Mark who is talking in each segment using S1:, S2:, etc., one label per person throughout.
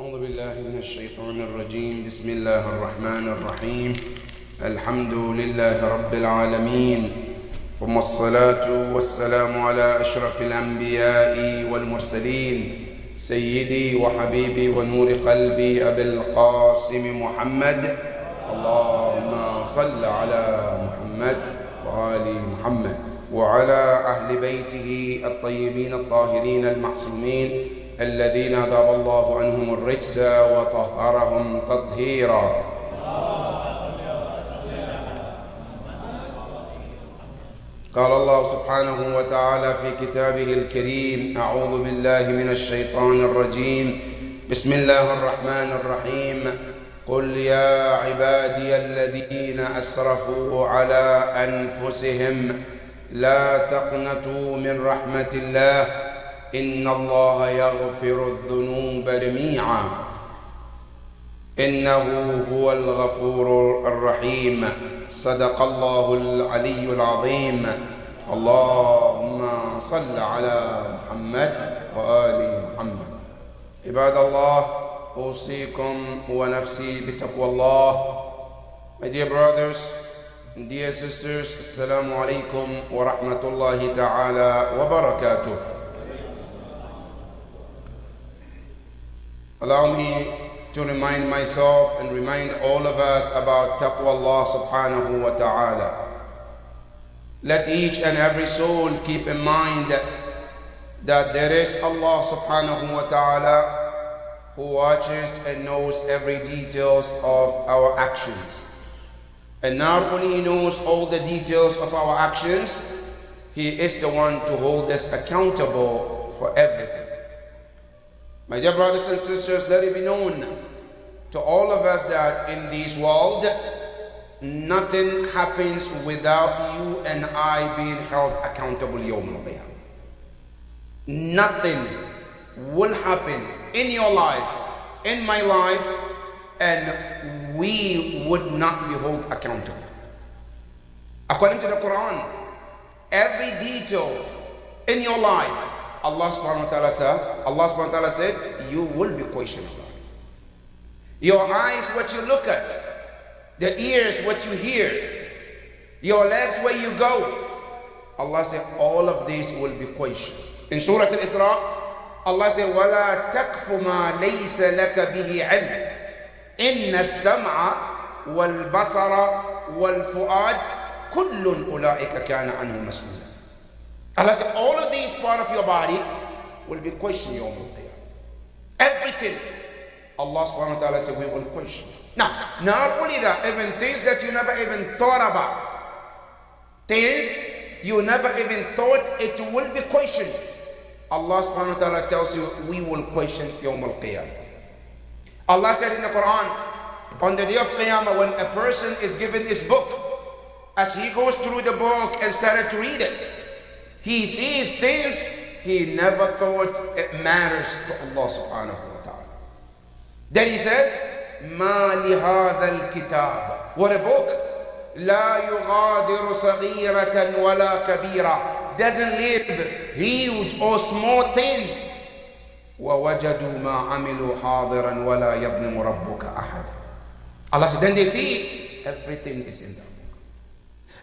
S1: أعوذ بالله من الشيطان الرجيم. بسم الله الرحمن الرحيم. الحمد لله رب العالمين، ثم الصلاة والسلام على أشرف الأنبياء والمرسلين، سيدي وحبيبي ونور قلبي أبي القاسم محمد. اللهم صل على محمد وآل محمد وعلى أهل بيته الطيبين الطاهرين المعصومين الذين أذهب الله عنهم الرجس وطهرهم تطهيرا. قال الله سبحانه وتعالى في كتابه الكريم: أعوذ بالله من الشيطان الرجيم. بسم الله الرحمن الرحيم. قل يا عبادي الذين أسرفوا على أنفسهم لا تقنطوا من رحمة الله إن الله يغفر الذنوب جميعا إنه هو الغفور الرحيم. صدق الله العلي العظيم. اللهم صل على محمد وآل محمد. عباد الله، أوصيكم ونفسي بتقوى الله. My dear brothers and dear sisters, Assalamu alaikum wa rahmatullahi ta'ala wa barakatuh. Allow me to remind myself and remind all of us about taqwa Allah subhanahu wa ta'ala. Let each and every soul keep in mind that there is Allah subhanahu wa ta'ala who watches and knows every details of our actions. And not only He knows all the details of our actions, He is the one to hold us accountable for everything. My dear brothers and sisters, let it be known to all of us that in this world, nothing happens without you and I being held accountable Yawm al-Qiyamah. Nothing will happen in your life, in my life, and we would not be held accountable. According to the Quran, every detail in your life, Allah subhanahu wa ta'ala said, you will be questioned about it. Your eyes, what you look at, the ears, what you hear, your legs, where you go. Allah said, all of these will be questioned. In Surah Al-Isra, Allah said, وَلَا تَقْفُ مَا لَيْسَ لَكَ بِهِ عِلْمٍ إِنَّ السَّمْعَ وَالْبَصَرَ وَالْفُؤَادَ كُلٌّ أُولَٰئِكَ كَانَ عَنْهُ مَسْئُولًا. Allah said, all of these part of your body will be questioned Yawm al-Qiyamah. Everything. Allah subhanahu wa ta'ala said, we will question. Now, not only that, even things that you never even thought about. Things you never even thought it will be questioned. Allah subhanahu wa ta'ala tells you, we will question Yawm al-Qiyamah. Allah said in the Quran, on the day of Qiyamah, when a person is given his book, as he goes through the book and started to read it, he sees things he never thought it matters to Allah subhanahu wa ta'ala. Then he says, مَا لِهَذَا الْكِتَابِ. What a book. لَا يُغَادِرُ صَغِيرَةً وَلَا كَبِيرًا. Doesn't leave huge or small things. وَوَجَدُوا مَا عَمِلُوا حَاضِرًا وَلَا يَظْلِمُ رَبُّكَ أَحَدًا. Allah said, then they see everything is in there.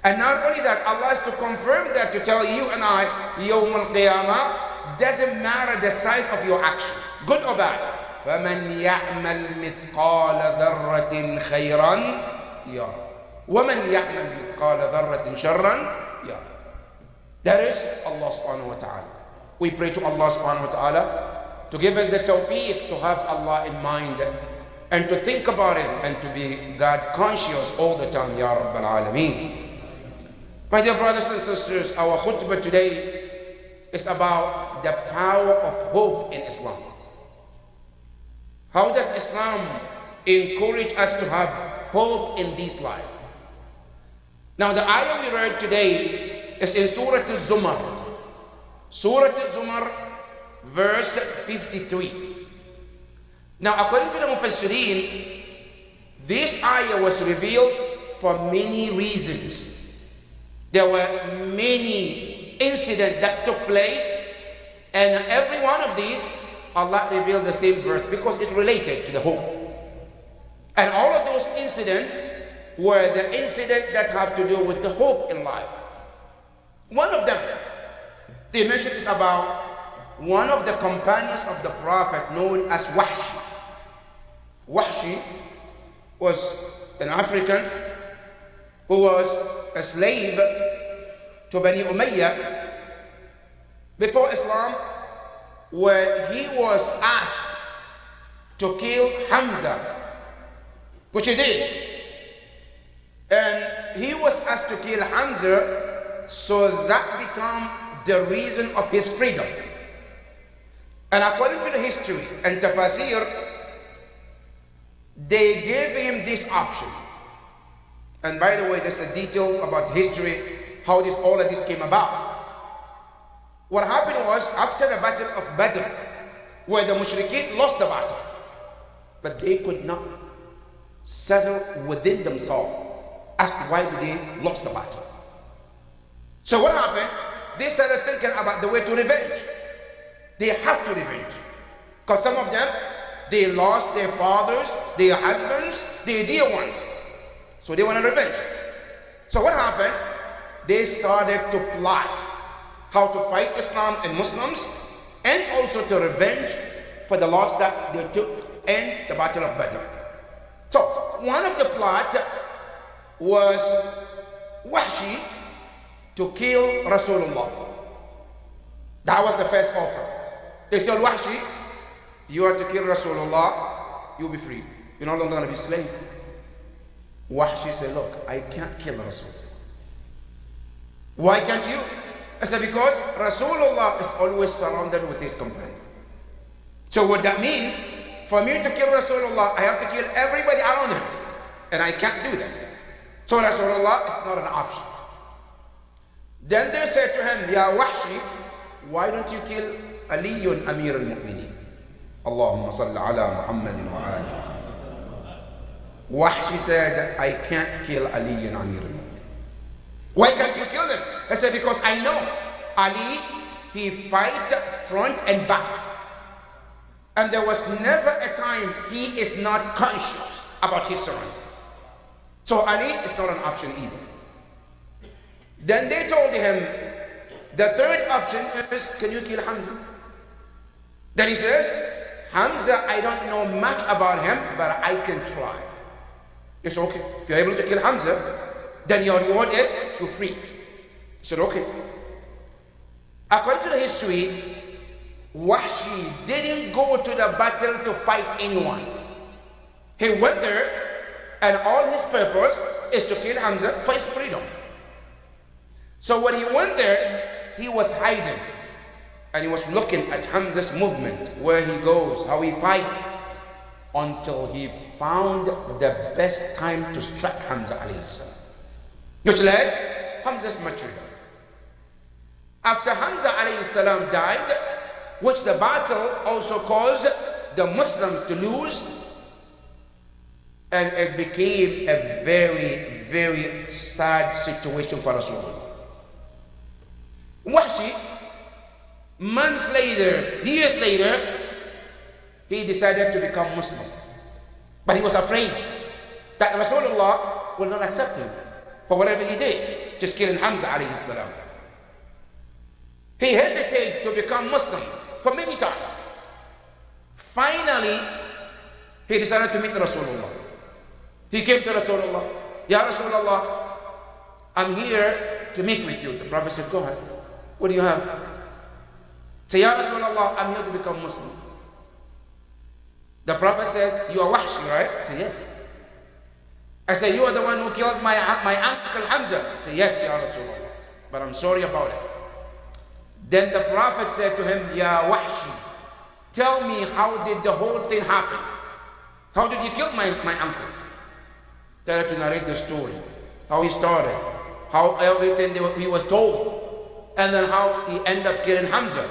S1: And not only that, Allah is to confirm that, to tell you and I, Yawm al-Qiyamah, doesn't matter the size of your action, good or bad. فَمَنْ يَعْمَلْ مِثْقَالَ ذَرَّةٍ خَيْرًا يَرَى وَمَنْ يَعْمَلْ مِثْقَالَ ذَرَّةٍ شَرًّا يَرَى. That is Allah subhanahu wa ta'ala. We pray to Allah subhanahu wa ta'ala to give us the tawfiq to have Allah in mind and to think about it and to be God conscious all the time. Ya Rabbal Alameen. My dear brothers and sisters, our khutbah today is about the power of hope in Islam. How does Islam encourage us to have hope in this life? Now the ayah we read today is in Surah Al-Zumar. Surah Al-Zumar, verse 53. Now according to the Mufassirin, this ayah was revealed for many reasons. There were many incidents that took place, and every one of these Allah revealed the same verse because it related to the hope. And all of those incidents were the incidents that have to do with the hope in life. One of them, they mentioned is about one of the companions of the Prophet known as Wahshi. Wahshi was an African who was a slave to Bani Umayyah before Islam, where he was asked to kill Hamza, which he did. And he was asked to kill Hamza, so that became the reason of his freedom. And according to the history and tafasir, they gave him this option. And by the way, there's the details about history, how all of this came about. What happened was, after the battle of Badr, where the mushrikeen lost the battle, but they could not settle within themselves as to why they lost the battle. So what happened? They started thinking about the way to revenge. They have to revenge. Because some of them, they lost their fathers, their husbands, their dear ones. So they want to revenge. So what happened? They started to plot how to fight Islam and Muslims, and also to revenge for the loss that they took in the Battle of Badr. So one of the plot was Wahshi to kill Rasulullah. That was the first offer. They said, Wahshi, you are to kill Rasulullah, you'll be free. You're no longer going to be slave. Wahshi said, look, I can't kill Rasulullah. Why can't you? I said, because Rasulullah is always surrounded with his companions. So what that means, for me to kill Rasulullah, I have to kill everybody around him. And I can't do that. So Rasulullah is not an option. Then they said to him, Ya Wahshi, why don't you kill Aliyun Amir al-Mu'mineen? Allahumma salli ala Muhammadin wa alihi. Wahshi said, I can't kill Aliyun Amir al-Mu'mineen. Why can't you kill him? I said, because I know Ali, he fights front and back. And there was never a time he is not conscious about his surroundings. So Ali is not an option either. Then they told him, the third option is, can you kill Hamza? Then he says, Hamza, I don't know much about him, but I can try. It's okay. If you're able to kill Hamza, then your reward is you're free. He said, okay. According to the history, Wahshi didn't go to the battle to fight anyone. He went there, and all his purpose is to kill Hamza for his freedom. So when he went there, he was hiding, and he was looking at Hamza's movement, where he goes, how he fights, until he found the best time to strike Hamza alayhi salam, which led Hamza's martyrdom. After Hamza alayhi salam died, which the battle also caused the Muslims to lose, and it became a very, very sad situation for Rasulullah. Wahshi, months later, years later, he decided to become Muslim. But he was afraid that Rasulullah will not accept him for whatever he did, just killing Hamza alayhi salam. He hesitated to become Muslim for many times. Finally, he decided to meet Rasulullah. He came to Rasulullah. Ya Rasulullah, I'm here to meet with you. The Prophet said, go ahead. What do you have? Say, Ya Rasulullah, I'm here to become Muslim. The Prophet says, you are Wahshi, right? I said, yes. I said, you are the one who killed my uncle Hamza. I said, yes, Ya Rasulullah, but I'm sorry about it. Then the Prophet said to him, Ya Wahshi, tell me, how did the whole thing happen? How did you kill my uncle? Tell to narrate the story, how he started, how everything he was told, and then how he ended up killing Hamza.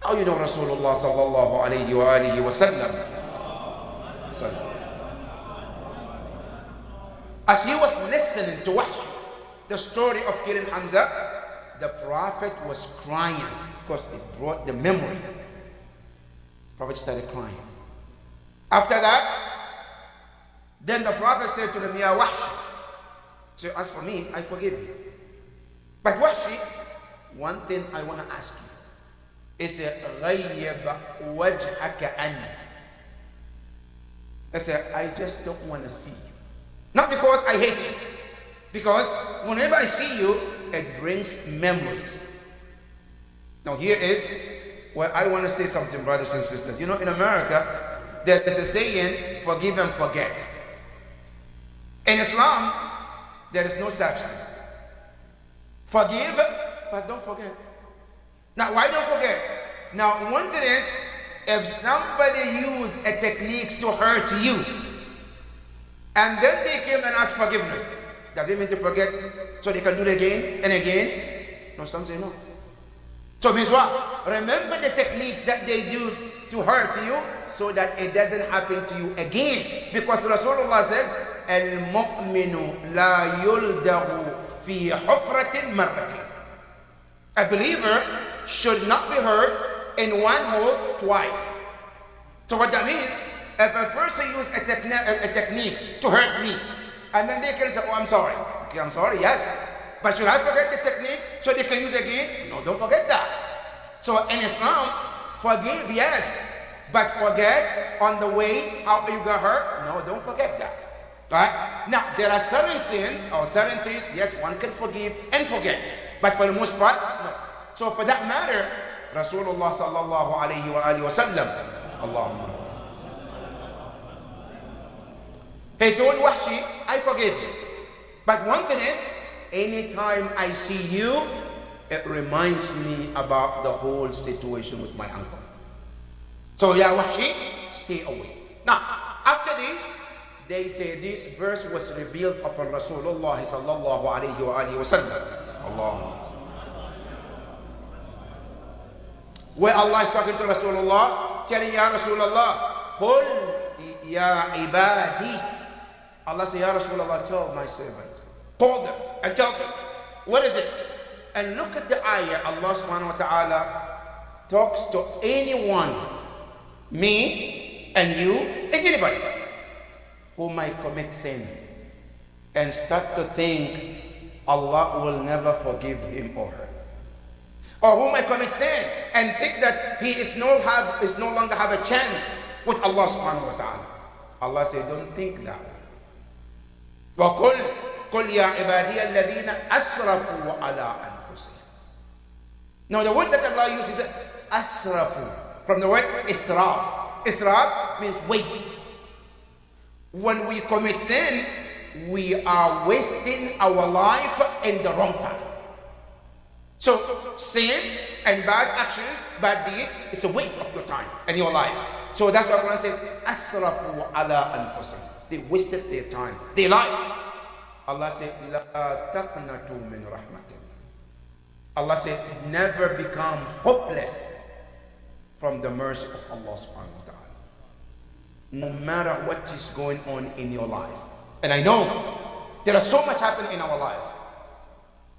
S1: How you know Rasulullah sallallahu alayhi wa alihi wa sallam? As he was listening to Wahshi, the story of killing Hamza, the Prophet was crying because it brought the memory Prophet started crying. After that, then the Prophet said to them, Ya Wahshi. So as for me, I forgive you. But Wahshi, one thing I want to ask you is غَيَّبَ وَجْهَكَ عَنِّي. I said, I just don't want to see you. Not because I hate you. Because whenever I see you, it brings memories. Now here is where I want to say something, brothers and sisters. You know, in America, there is a saying, forgive and forget. In Islam, there is no such thing. Forgive, but don't forget. Now, why don't forget? Now, one thing is, if somebody used a technique to hurt you, and then they came and asked forgiveness, does it mean to forget so they can do it again and again? No, some say no. So means what? Remember the technique that they do to hurt you so that it doesn't happen to you again. Because Rasulullah says, Al-mu'minu la yuldahu fi hufratin marratin. A believer should not be hurt in one hole twice. So what that means, if a person uses a technique to hurt me, and then they can say, oh, I'm sorry. Okay, I'm sorry, yes. But should I forget the technique so they can use it again? No, don't forget that. So in Islam, forgive, yes. But forget on the way how you got hurt? No, don't forget that. Right? Now, there are certain sins or certain things, yes, one can forgive and forget. But for the most part, no. So for that matter, Rasulullah sallallahu alayhi wa sallam, Allahumma. He told Wahshi, I forgive you. But one thing is, anytime I see you, it reminds me about the whole situation with my uncle. So, Ya Wahshi, stay away. Now, after this, they say this verse was revealed upon Rasulullah sallallahu alayhi wa sallam. Allahumma. Where Allah is talking to Rasulullah, telling Ya Rasulullah, Qul ya ibadi. Allah says, Ya Rasulullah, tell my servant. Call them and tell them. What is it? And look at the ayah. Allah subhanahu wa ta'ala talks to anyone, me and you and anybody who might commit sin and start to think Allah will never forgive him or her. Or who might commit sin and think that he is no longer have a chance with Allah subhanahu wa ta'ala. Allah says, don't think that way. وَقُلْ قُلْ يَا عِبَادِيَ الَّذِينَ أَسْرَفُوا عَلَىٰ أَنفُسِهِمْ. Now the word that Allah uses is asrafu, from the word israf. Israf means waste. When we commit sin, we are wasting our life in the wrong path. So sin and bad actions, bad deeds, is a waste of your time and your life. So that's why Quran says, asrafu ala anfusihim. They wasted their time, their life. Allah says, la taqnatu min rahmatin. Allah says, never become hopeless from the mercy of Allah subhanahu wa ta'ala. No matter what is going on in your life. And I know there is so much happening in our lives.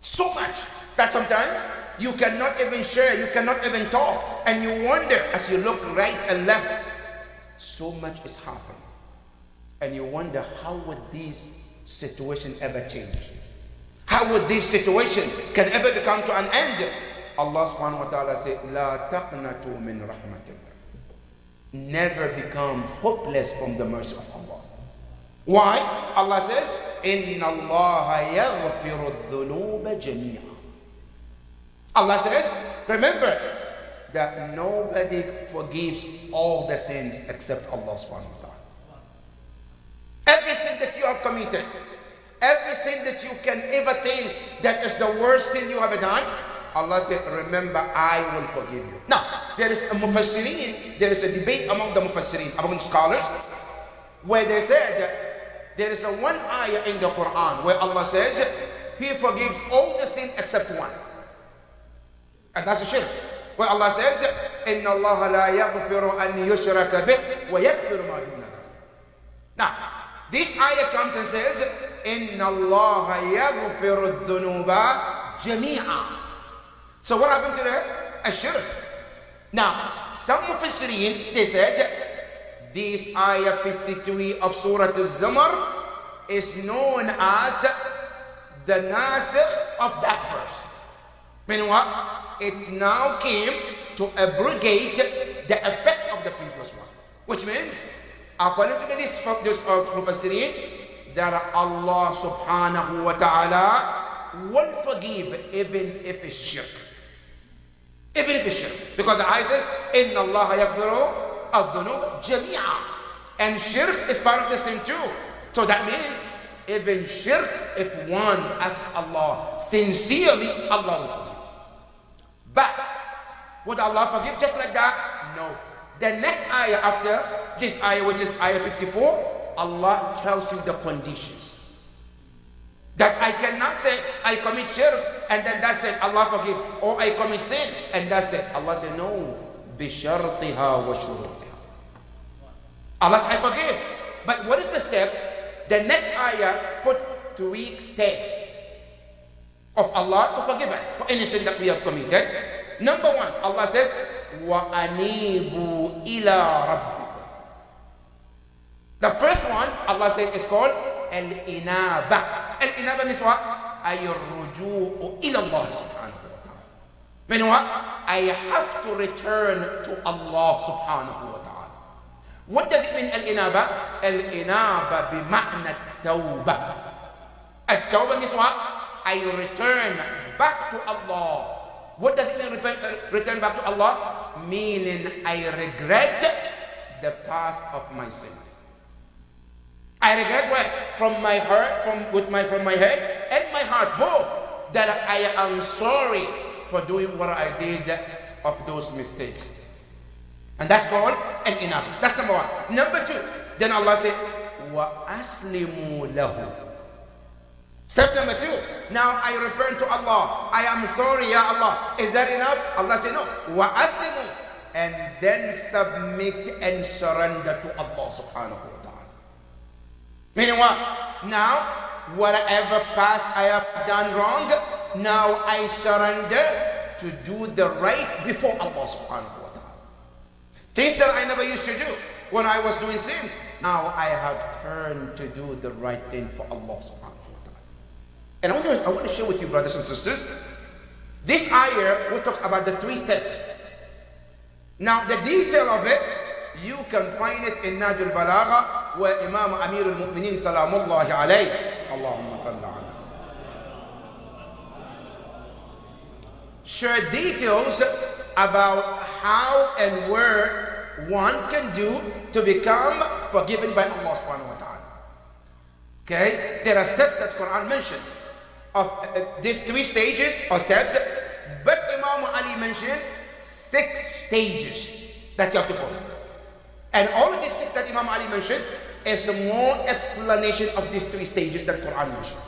S1: So much that sometimes you cannot even share, you cannot even talk. And you wonder as you look right and left, so much is happening. And you wonder, how would this situation ever change? How would this situation can ever come to an end? Allah subhanahu wa ta'ala said, La taqnatu min rahmatillah. Never become hopeless from the mercy of Allah. Why? Allah says, Inna Allah yaghfiru dhunuba jami'a. Allah says, remember that nobody forgives all the sins except Allah subhanahu wa ta'ala. Every sin that you have committed, every sin that you can ever think that is the worst thing you have done, Allah said, remember, I will forgive you. Now, there is a mufassirin, there is a debate among the mufassirin, among the scholars, where they said that there is a one ayah in the Quran where Allah says, He forgives all the sin except one. And that's a shirk. Where Allah says, Inna Allah la yaghfiru an yushraka bih wa yaghfiru ma duna dhalik. Now, this ayah comes and says, Inna Allah yaghfiru dhunuba jami'a. So what happened to that? A shirk. Now, some Mufassirin, they said, this ayah 53 of Surah Al-Zumar is known as the nasikh of that verse. Meaning what? It now came to abrogate the effect of the previous one. Which means, according to this Mufassirin, that Allah subhanahu wa ta'ala will forgive even if it's shirk. Even if it's shirk. Because the ayah says, إِنَّ اللَّهَ يَغْفِرُ الذُّنُوبَ جَمِيعًا. And shirk is part of the sin too. So that means, even shirk, if one asks Allah sincerely, Allah will forgive. But would Allah forgive just like that? No. The next ayah after this ayah, which is ayah 54, Allah tells you the conditions. That I cannot say I commit shirk and then that's it, Allah forgives. Or I commit sin and that's it. Allah said no. بِشَرْطِهَا وَشُرُوطِهَا. Allah said I forgive. But what is the step? The next ayah put 3 steps of Allah to forgive us for any sin that we have committed. Number 1, Allah says, وَأَنِيبُوا إِلَىٰ رَبِّكُمْ. The first one, Allah says, is called Al-Inaba. Al-Inaba means what? Ay-ruju'u ila Allah subhanahu wa ta'ala. Meaning what? I have to return to Allah subhanahu wa ta'ala. What does it mean, Al-Inaba? Al-Inaba bima'na tawbah. At-tawbah means what? I return back to Allah. What does it mean, return back to Allah? Meaning I regret the past of my sins. I regret what? From my heart, from my head and my heart, both, that I am sorry for doing what I did of those mistakes. And that's called an inab. That's number 1. Number 2, then Allah said, وَأَسْلِمُوا لَهُ. Step number 2, now I return to Allah. I am sorry, Ya Allah. Is that enough? Allah said, no. وَأَسْلِمُوا. And then submit and surrender to Allah subhanahu wa ta'ala. Meaning what? Now, whatever past I have done wrong, now I surrender to do the right before Allah subhanahu wa ta'ala. Things that I never used to do when I was doing sins, now I have turned to do the right thing for Allah subhanahu wa ta'ala. And I want to share with you, brothers and sisters, this ayah will talk about the 3 steps. Now, the detail of it, you can find it in Nahj al-Balagha, where Imam Amir al-Mu'mineen salamullahi alayhi, Allahumma salli alayhi, share details about how and where one can do to become forgiven by Allah subhanahu wa ta'ala. Okay, there are steps that Quran mentions of these 3 stages or steps, but Imam Ali mentioned 6 stages that you have to follow. And all of these 6 that Imam Ali mentioned is more explanation of these 3 stages that Quran mentioned.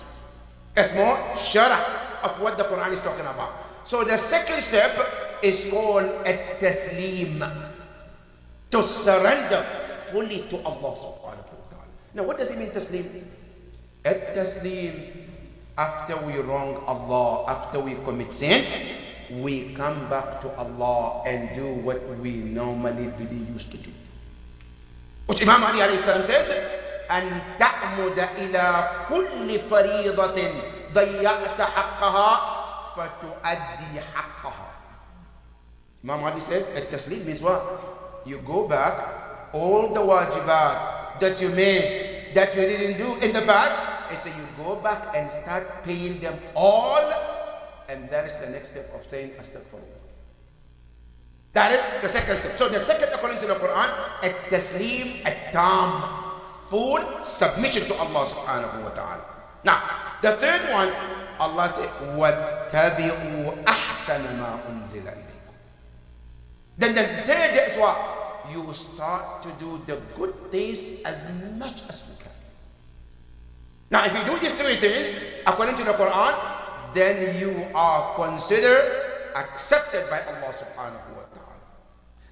S1: It's more sharah of what the Quran is talking about. So the second step is called at-taslim, to surrender fully to Allah subhanahu wa ta'ala. Now what does it mean, taslim? At-taslim, after we wrong Allah, after we commit sin, we come back to Allah and do what we normally really used to do. Which Imam Ali alayhi salam says, أن تعمد إلى كل فريضة ضيعت حقها فتؤدي حقها. Imam Ali says, at-taslim means what? You go back, all the wajibat that you missed, that you didn't do in the past, and so you go back and start paying them all, and that is the next step of saying astaghfirullah. That is the second step. So the second, according to the Quran, at-taslim, at-tam, full submission to Allah subhanahu wa ta'ala. Now, the third one, Allah said, وَاتَّبِعُوا أَحْسَنَ مَا أُنزِلَ إِلَيْكُمْ. Then the third is what? You start to do the good things as much as you can. Now, if you do these 3 things, according to the Quran, then you are considered accepted by Allah subhanahu wa ta'ala.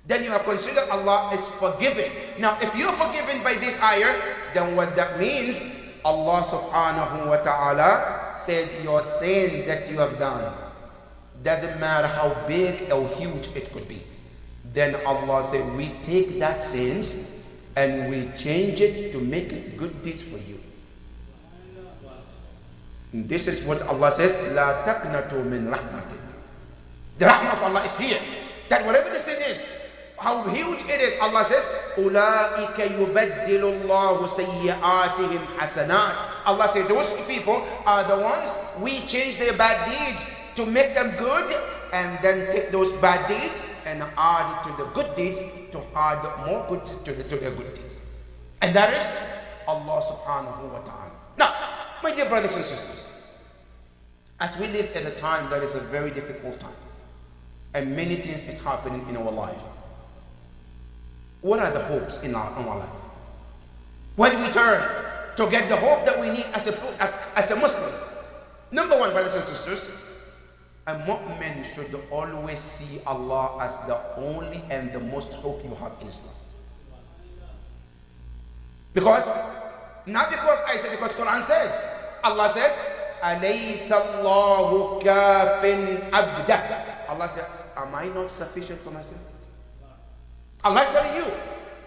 S1: Then you are considered Allah is forgiving. Now, if you're forgiven by this ayah, then what that means, Allah subhanahu wa ta'ala said your sin that you have done, doesn't matter how big or huge it could be. Then Allah said, we take that sins and we change it to make it good deeds for you. And this is what Allah says, La taqnatu min rahmatin. The rahmah of Allah is here. That whatever the sin is, how huge it is, Allah says, أُولَٰئِكَ يُبَدِّلُ اللَّهُ سَيِّئَاتِهِمْ حَسَنَاتٍ. Allah says, those people are the ones we change their bad deeds to make them good, and then take those bad deeds and add it to the good deeds to add more good to their good deeds. And that is Allah subhanahu wa ta'ala. Now, my dear brothers and sisters, as we live at a time that is a very difficult time, and many things is happening in our life, what are the hopes in our life? Where do we turn to get the hope that we need as a Muslim? Number one, brothers and sisters, a mu'min should always see Allah as the only and the most hope you have in Islam. Because, not because I say, because Quran says, Allah says, أَلَيْسَ اللَّهُ كَافٍ عَبْدَهُ. Allah says, am I not sufficient for myself? Allah is telling you,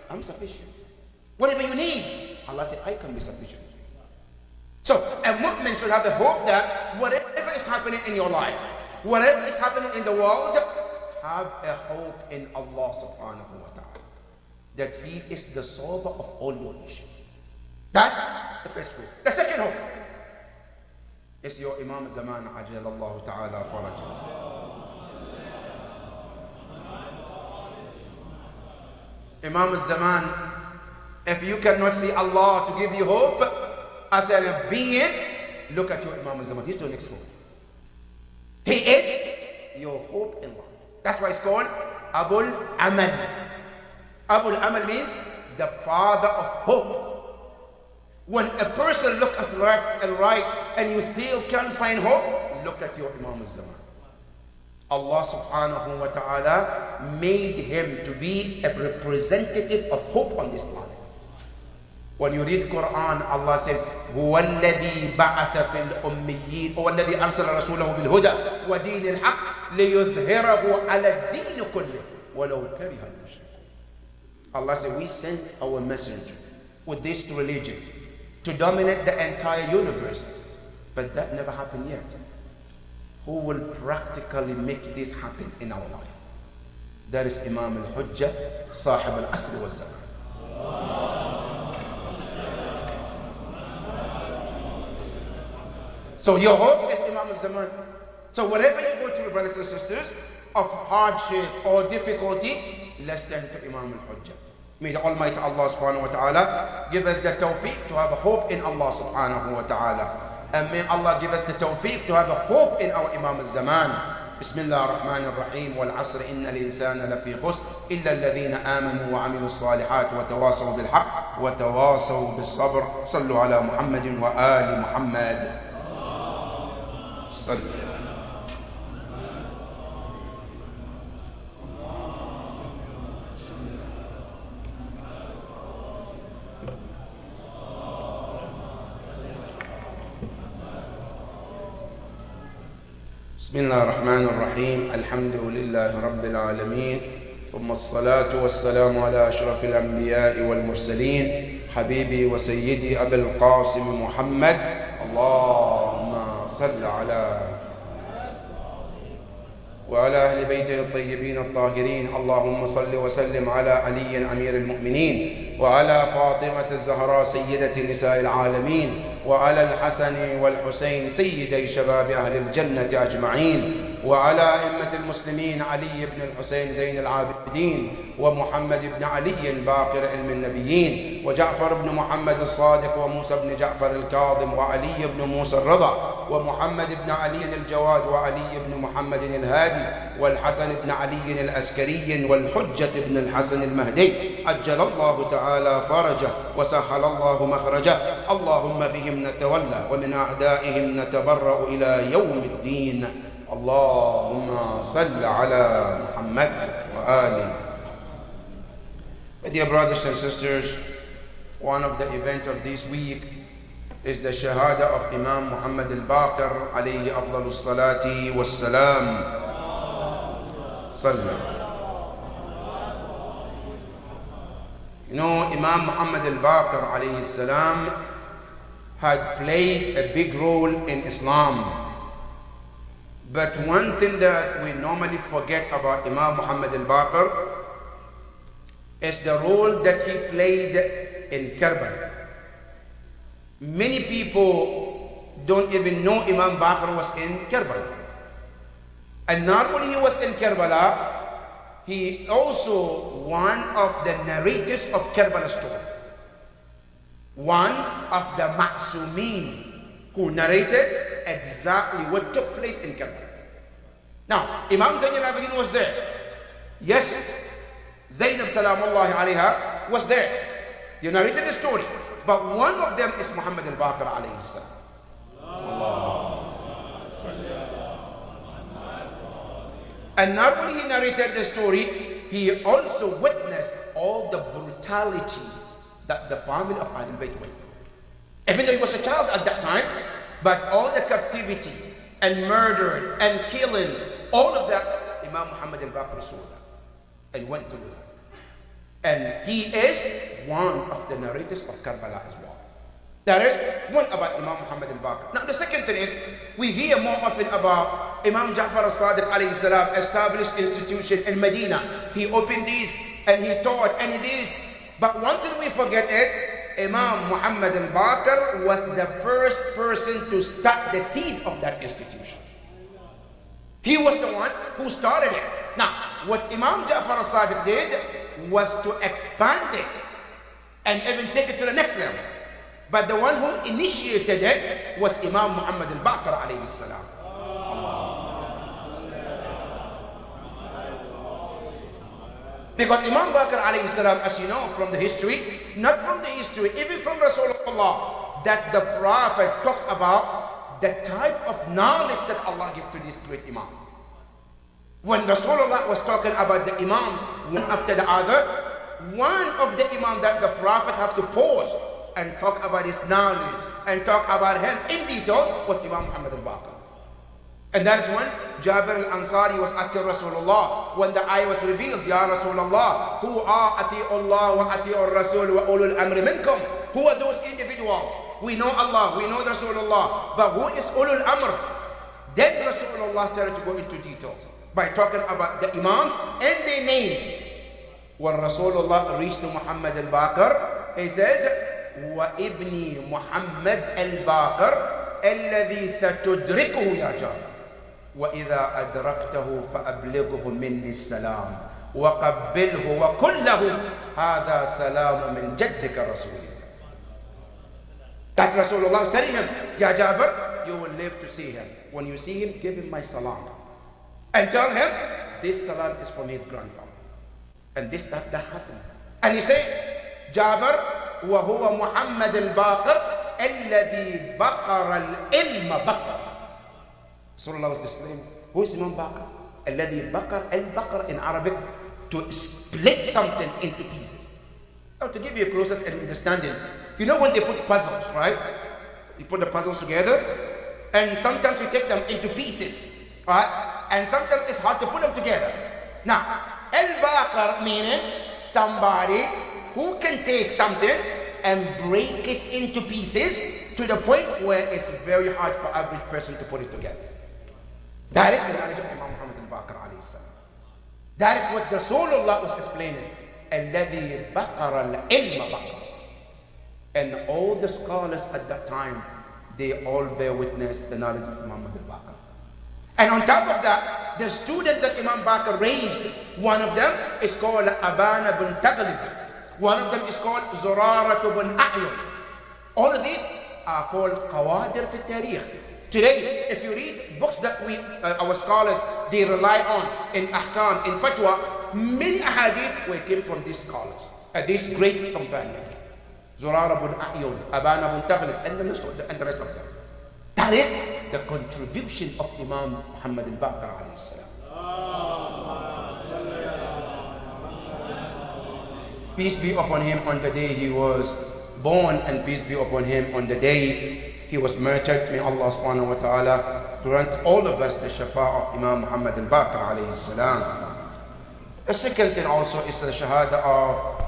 S1: I'm sufficient. Whatever you need, Allah said, I can be sufficient. So a mu'min should have the hope that whatever is happening in your life, whatever is happening in the world, have a hope in Allah subhanahu wa ta'ala, that He is the solver of all your issues. That's the first hope. The second hope is your Imam Zaman ajalallahu ta'ala farajah. Imam Zaman, if you cannot see Allah to give you hope as a being, look at your Imam Zaman. He's the next hope. He is your hope in life. That's why it's called Abul Amal. Abul Amal means the father of hope. When a person looks at left and right and you still can't find hope, look at your Imam Zaman. Allah subhanahu wa ta'ala made him to be a representative of hope on this planet. When you read Quran, Allah says, هو الذي بعث في الأميين هو الذي أرسل رسوله بالهدى ودين الحق ليظهره على الدين كله ولو كره المشركون. Allah said, we sent our messenger with this religion to dominate the entire universe. But that never happened yet. Who will practically make this happen in our life? That is Imam al-Hujjah, Sahib al-Asr wal-Zaman. So your hope is Imam al-Zaman. So whatever you go through, brothers and sisters, of hardship or difficulty, let's turn to Imam al-Hujjah. May the Almighty Allah subhanahu wa ta'ala give us the tawfiq to have a hope in Allah subhanahu wa ta'ala. And may Allah give us the tawfiq to have a hope in our Imam al-Zaman. Bismillah ar-Rahman ar-Rahim. Wal-Asr inna al-insana lafi khusr illa alladhina amanu wa amilu salihat wa tawasaw bil-haq wa tawasaw bil-sabr. Sallu ala Muhammadin wa ali Muhammad. Sallu. بسم الله الرحمن الرحيم الحمد لله رب العالمين ثم الصلاة والسلام على أشرف الأنبياء والمرسلين حبيبي وسيدي أبي القاسم محمد اللهم صل على وعلى أهل بيته الطيبين الطاهرين اللهم صل وسلم على علي أمير المؤمنين وعلى فاطمة الزهراء سيدة نساء العالمين وعلى الحسن والحسين سيدي شباب أهل الجنة أجمعين وعلى أئمة المسلمين علي بن الحسين زين العابدين ومحمد بن علي باقر علم النبيين وجعفر بن محمد الصادق وموسى بن جعفر الكاظم وعلي بن موسى الرضا ومحمد بن علي الجواد وعلي بن محمد الهادي والحسن بن علي الأسكري والحجة بن الحسن المهدي أجل الله تعالى فرجه وسهل الله مخرجه اللهم بهم نتولى ومن أعدائهم نتبرأ إلى يوم الدين اللهم صل على محمد وآله. My dear brothers and sisters, one of the events of this week is the Shahada of Imam Muhammad al-Baqir alayhi afdalus salati was salam. Sallallahu. You know, Imam Muhammad al-Baqir alayhi salam had played a big role in Islam. But one thing that we normally forget about Imam Muhammad al-Baqir is the role that he played in Karbala. Many people don't even know Imam Baqir was in Karbala. And not only he was in Karbala, he also one of the narrators of Karbala story. One of the Ma'sumin who narrated exactly what took place in Karbala. Now, Imam Zayn al-Abidin was there. Yes, Zaynab Salamullahi alayha was there. He narrated the story. But one of them is Muhammad al-Baqir alayhi salam. And not only he narrated the story, he also witnessed all the brutality that the family of Ahlul Bayt went through. Even though he was a child at that time, but all the captivity and murder and killing, all of that, Imam Muhammad al-Baqir saw that and went through that. And he is one of the narrators of Karbala as well. That is one about Imam Muhammad al-Baqir. Now the second thing is, we hear more often about Imam Ja'far al-Sadiq alayhi salam, established institution in Medina. He opened this and he taught and it is. But one thing we forget is, Imam Muhammad al-Baqir was the first person to start the seed of that institution. He was the one who started it. Now, what Imam Ja'far al-Sadiq did was to expand it and even take it to the next level. But the one who initiated it was Imam Muhammad al-Baqir alayhi salam. Because Imam Baqir alayhi salam, as you know from the history, not from the history, even from Rasulullah, that the Prophet talked about the type of knowledge that Allah gives to this great Imam. When Rasulullah was talking about the Imams, one after the other, one of the Imam that the Prophet have to pause and talk about his knowledge and talk about him in details was Imam Muhammad al-Baqir. And that is when Jabir al-Ansari was asking Rasulullah, when the ayah was revealed, Ya Rasulullah, who are ati'ullah wa ati'ur Rasul wa ulul amri minkum? Who are those individuals? We know Allah, we know Rasulullah, but who is ulul amr? Then Rasulullah started to go into details by talking about the Imams and their names. When Rasulullah reached to Muhammad al-Baqir, he says, وَإِبْنِي مُحَمَّدْ الْبَاقِرْ الَّذِي سَتُدْرِكُهُ يَا جَارِ وَإِذَا أَدْرَكْتَهُ فَأَبْلِغْهُ مِنِّي السَّلَامُ وَقَبِّلْهُ وَكُلَّهُ هَذَا سَلَامُ مِنْ جَدِّكَ رَسُولِ. That Rasulullah was telling him, Ya Jabir, you will live to see him. When you see him, give him my salam. And tell him, this salam is from his grandfather. And that happened. And he said, Jabir, وهو محمد الباقر الذي بقر العلم بقر. Rasulullah was displaying, who is Imam Baqir? الذي بقر البقر in Arabic, to split something into pieces. Now to give you a closest understanding, you know when they put puzzles, right? You put the puzzles together, and sometimes you take them into pieces, right? And sometimes it's hard to put them together. Now, al-Baqir meaning somebody who can take something and break it into pieces to the point where it's very hard for every person to put it together. That is the knowledge of Imam Muhammad al-Baqir alayhi salam. That is what Rasulullah was explaining. الَّذِي بَقَرَ الْعِلْمَ بَقَرَ. And all the scholars at that time, they all bear witness the knowledge of Imam al-Baqir. And on top of that, the student that Imam Baqir raised, one of them is called Abana bin Taghlib. One of them is called Zurara bin A'yun. All of these are called Qawadir fi Tarikh. Today, if you read books that our scholars, they rely on in Ahkam, in Fatwa, many ahadith came from these scholars, these great companions. Zurara bin A'yun, Abana bin Taghlib, and the rest of them. That is the contribution of Imam Muhammad al-Baqir alayhi salam. Peace be upon him on the day he was born, and peace be upon him on the day he was murdered. May Allah subhanahu wa ta'ala grant all of us the shafa of Imam Muhammad al-Baqir alayhi salam. The second thing also is the shahada of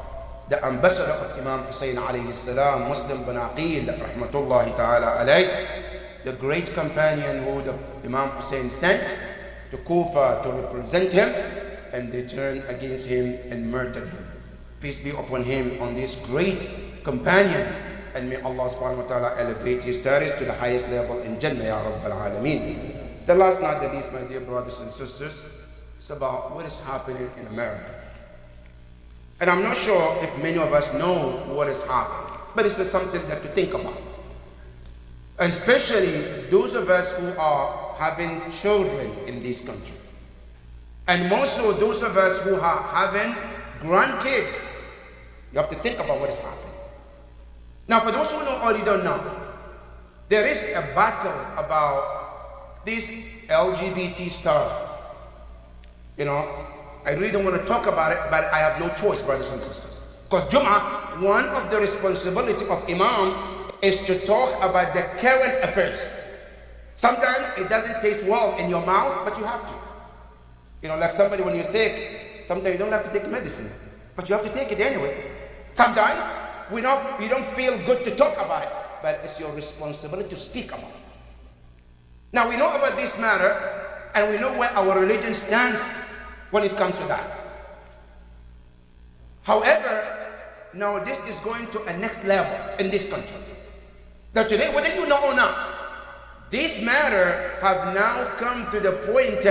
S1: the ambassador of Imam Hussein alayhi salam, Muslim bin Aqil rahmatullahi ta'ala alayh, the great companion who the Imam Hussein sent to Kufa to represent him, and they turned against him and murdered him. Peace be upon him, on this great companion, and may Allah subhanahu wa ta'ala elevate his status to the highest level in Jannah, Ya Rabbal Alameen. The last, not the least, my dear brothers and sisters, is about what is happening in America. And I'm not sure if many of us know what is happening, but it's something that to think about. And especially those of us who are having children in this country. And more so those of us who are having grandkids. You have to think about what is happening. Now, for those who know or you don't know, there is a battle about this LGBT stuff. You know, I really don't want to talk about it, but I have no choice, brothers and sisters. Because Jum'ah, one of the responsibility of Imam is to talk about the current affairs. Sometimes it doesn't taste well in your mouth, but you have to. You know, like somebody when you're sick, sometimes you don't have to take medicine, but you have to take it anyway. Sometimes we don't feel good to talk about it, but it's your responsibility to speak about it. Now we know about this matter, and we know where our religion stands when it comes to that. However, now this is going to a next level in this country. That today, whether you know or not, this matter have now come to the point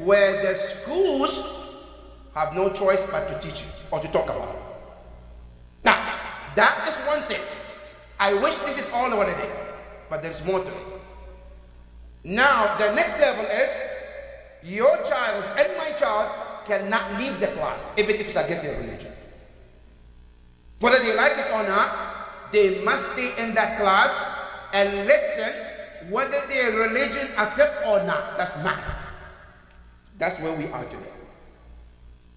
S1: where the schools have no choice but to teach it or to talk about it. Now, that is one thing. I wish this is all what it is, but there's more to it. Now, the next level is your child and my child cannot leave the class if it is against their religion. Whether they like it or not, they must stay in that class and listen whether their religion accepts or not. That's must. That's where we are today.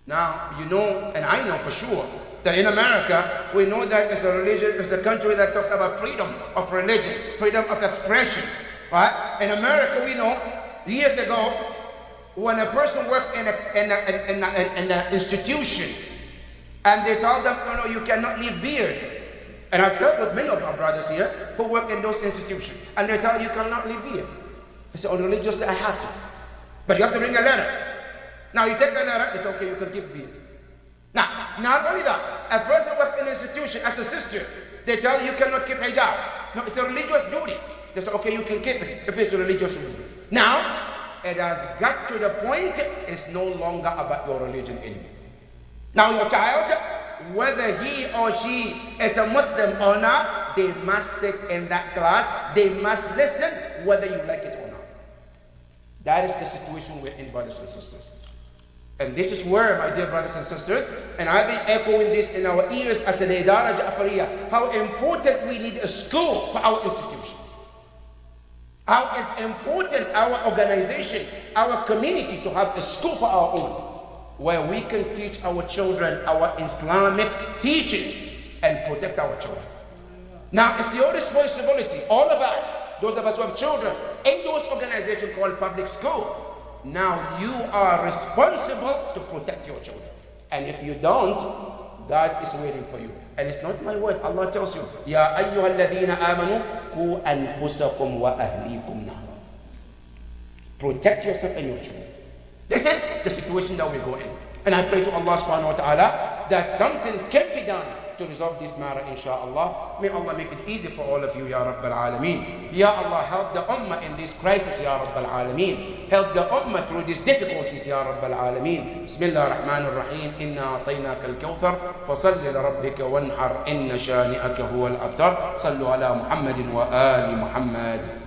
S1: Now, you know, and I know for sure, that in America, we know that it's a religion, it's a country that talks about freedom of religion, freedom of expression, right? In America, we know, years ago, when a person works in an institution, and they tell them, no, you cannot leave beard. And I've dealt with many of our brothers here who work in those institutions, and they tell you cannot leave beard. They say, on religiously, I have to. But you have to bring a letter. Now you take a letter, it's okay, you can keep beard. Now, not only that, a person works in an institution as a sister, they tell you cannot keep hijab. No, it's a religious duty. They say, okay, you can keep it if it's a religious duty. Now, it has got to the point, it's no longer about your religion anymore. Now your child, whether he or she is a Muslim or not, they must sit in that class, they must listen whether you like it or not. That is the situation we're in, brothers and sisters. And this is where, my dear brothers and sisters, and I've been echoing this in our ears as an Idara Ja'fariyah, how important we need a school for our institution. How is important our organization, our community to have a school for our own, where we can teach our children our Islamic teachings and protect our children. Now, it's your responsibility, all of us, those of us who have children, in those organizations called public school. Now you are responsible to protect your children. And if you don't, God is waiting for you. And it's not my word. Allah tells you, Ya ayyuhal ladhina amanu, ku anfusakum wa ahlikum nar. Protect yourself and your children. This is the situation that we go in. And I pray to Allah subhanahu wa ta'ala that something can be done to resolve this matter, inshallah. May Allah make it easy for all of you, Ya Rabbal Alameen. Ya Allah, help the ummah in this crisis, Ya Rabbal Alameen. Help the ummah through these difficulties, Ya Rabbal Alameen. Bismillah ar-Rahman ar-Rahim. Inna a'tainaka al-kawthar. Fasalli li rabbika wanhar. Inna shani'aka huwa al-abtar. Sallu ala Muhammadin wa ali Muhammad.